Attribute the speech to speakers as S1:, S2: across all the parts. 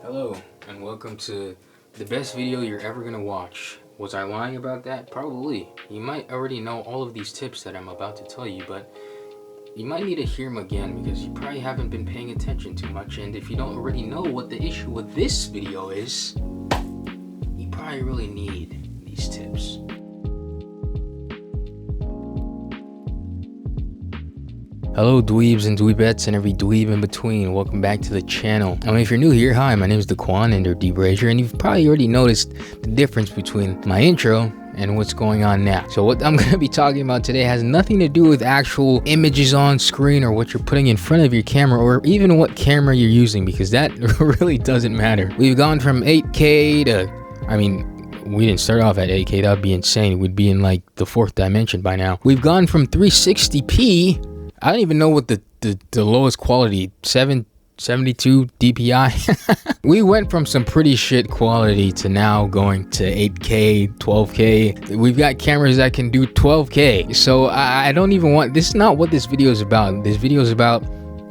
S1: Hello, and welcome to the best video you're ever gonna watch. Was I lying about that? Probably. You might already know all of these tips that I'm about to tell you, but you might need to hear them again because you probably haven't been paying attention too much, and if you don't already know what the issue with this video is, you probably really need these tips. Hello dweebs and dweebettes and every dweeb in between, welcome back to the channel. If you're new here, hi, my name is Daquan and or dbrazierr, and you've probably already noticed the difference between my intro and what's going on now. So what I'm going to be talking about today has nothing to do with actual images on screen or what you're putting in front of your camera or even what camera you're using, because that really doesn't matter. We've gone from 8K to, we didn't start off at 8K, that would be insane. We'd be in like the fourth dimension by now. We've gone from 360p, I don't even know what the lowest quality, 772 DPI. We went from some pretty shit quality to now going to 8K, 12K. We've got cameras that can do 12K. So I don't even want, this is not what this video is about. This video is about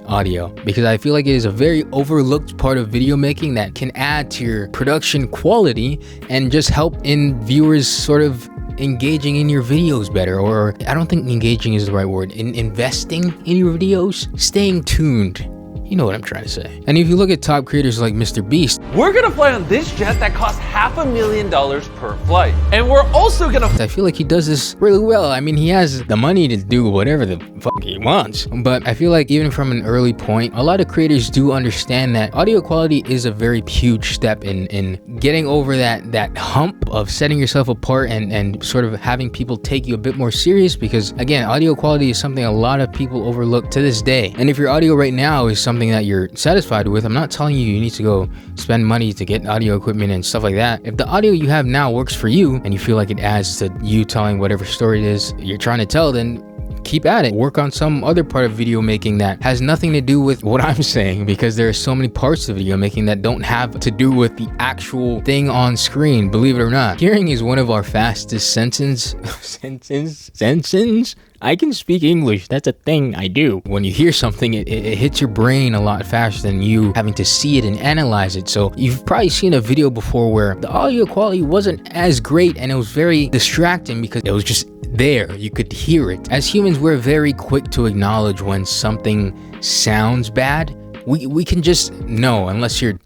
S1: audio, because I feel like it is a very overlooked part of video making that can add to your production quality and just help in viewers sort of engaging in your videos better, or I don't think engaging is the right word, in investing in your videos, staying tuned. You know what I'm trying to say. And if you look at top creators like Mr. Beast,
S2: we're gonna fly on this jet that costs $500,000 per flight. And we're also gonna...
S1: I feel like he does this really well. I mean, he has the money to do whatever the fuck he wants. But I feel like even from an early point, a lot of creators do understand that audio quality is a very huge step in getting over that hump of setting yourself apart and sort of having people take you a bit more serious, because again, audio quality is something a lot of people overlook to this day. And if your audio right now is something that you're satisfied with, I'm not telling you need to go spend money to get audio equipment and stuff like that. If the audio you have now works for you and you feel like it adds to you telling whatever story it is you're trying to tell, then keep at it. Work on some other part of video making that has nothing to do with what I'm saying, because there are so many parts of video making that don't have to do with the actual thing on screen, believe it or not. Hearing is one of our fastest senses. I can speak English, that's a thing I do. When you hear something, it hits your brain a lot faster than you having to see it and analyze it. So you've probably seen a video before where the audio quality wasn't as great and it was very distracting because it was just there, you could hear it. As humans, we're very quick to acknowledge when something sounds bad. We can just know, unless you're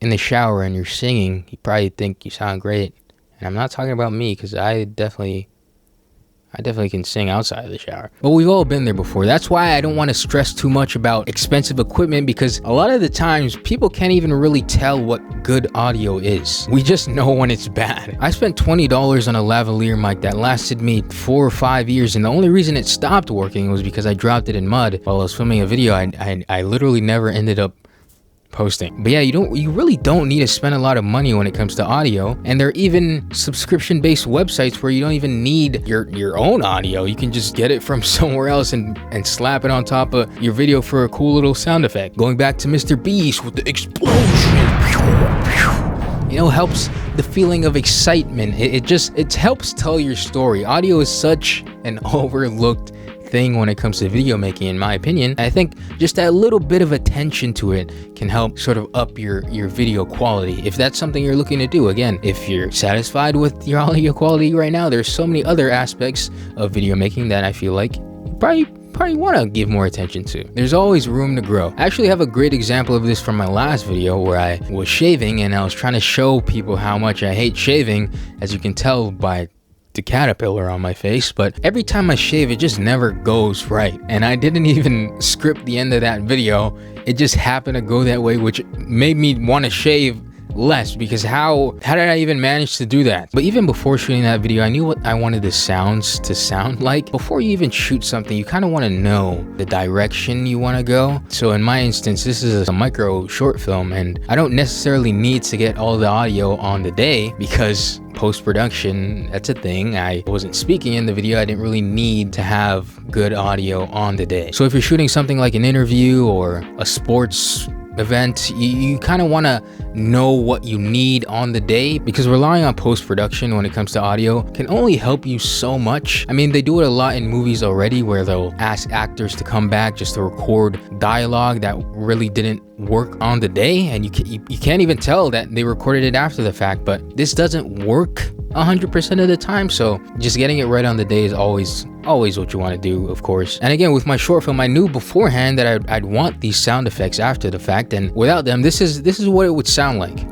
S1: in the shower and you're singing, you probably think you sound great. And I'm not talking about me, because I definitely can sing outside of the shower. But we've all been there before. That's why I don't want to stress too much about expensive equipment, because a lot of the times people can't even really tell what good audio is. We just know when it's bad. I spent $20 on a lavalier mic that lasted me 4 or 5 years, and the only reason it stopped working was because I dropped it in mud while I was filming a video I literally never ended up posting. But yeah, you really don't need to spend a lot of money when it comes to audio, and there are even subscription-based websites where you don't even need your own audio. You can just get it from somewhere else and slap it on top of your video for a cool little sound effect. Going back to Mr. Beast with the explosion, helps the feeling of excitement. It helps tell your story. Audio is such an overlooked thing when it comes to video making, in my opinion. I think just that little bit of attention to it can help sort of up your video quality, if that's something you're looking to do. Again, if you're satisfied with your audio quality right now, there's so many other aspects of video making that I feel like you probably want to give more attention to. There's always room to grow. I actually have a great example of this from my last video where I was shaving and I was trying to show people how much I hate shaving, as you can tell by the caterpillar on my face. But every time I shave, it just never goes right, and I didn't even script the end of that video. It just happened to go that way, which made me want to shave less, because how did I even manage to do that? But even before shooting that video, I knew what I wanted the sounds to sound like. Before you even shoot something, you kind of want to know the direction you want to go. So in my instance, this is a micro short film, and I don't necessarily need to get all the audio on the day, because post-production, that's a thing. I wasn't speaking in the video. I didn't really need to have good audio on the day. So if you're shooting something like an interview or a sports event, you kind of want to know what you need on the day, because relying on post-production when it comes to audio can only help you so much. I mean, they do it a lot in movies already, where they'll ask actors to come back just to record dialogue that really didn't work on the day, and you can't even tell that they recorded it after the fact. But this doesn't work 100% of the time, so just getting it right on the day is always what you want to do, of course. And again, with my short film, I knew beforehand that I'd want these sound effects after the fact, and without them, this is what it would sound like.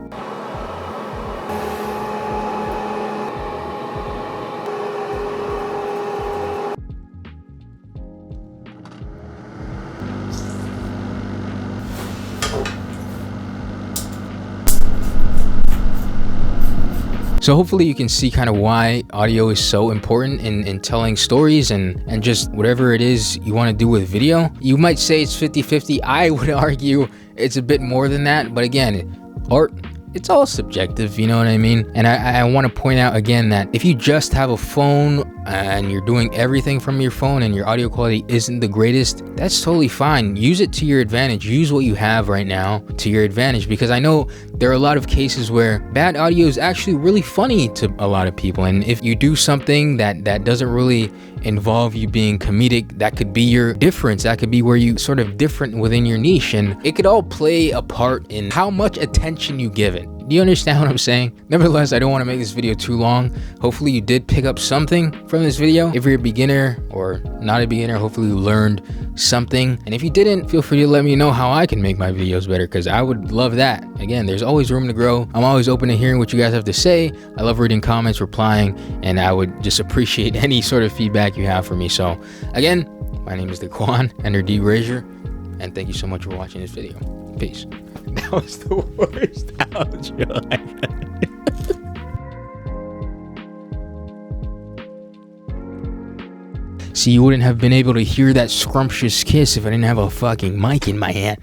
S1: So hopefully you can see kind of why audio is so important in telling stories and just whatever it is you want to do with video. You might say it's 50-50. I would argue it's a bit more than that. But again, art, it's all subjective, you know what I mean? And I want to point out again that if you just have a phone and you're doing everything from your phone and your audio quality isn't the greatest, that's totally fine. Use it to your advantage. Use what you have right now to your advantage, because I know there are a lot of cases where bad audio is actually really funny to a lot of people. And if you do something that doesn't really involve you being comedic, that could be your difference. That could be where you sort of different within your niche, and it could all play a part in how much attention you give it. Do you understand what I'm saying? Nevertheless, I don't want to make this video too long. Hopefully you did pick up something from this video. If you're a beginner or not a beginner, hopefully you learned something. And if you didn't, feel free to let me know how I can make my videos better, because I would love that. Again, there's always room to grow. I'm always open to hearing what you guys have to say. I love reading comments, replying, and I would just appreciate any sort of feedback you have for me. So again, my name is Daquan, enter dbrazierr, and thank you so much for watching this video. Peace. That was the worst outro See, you wouldn't have been able to hear that scrumptious kiss if I didn't have a fucking mic in my hand.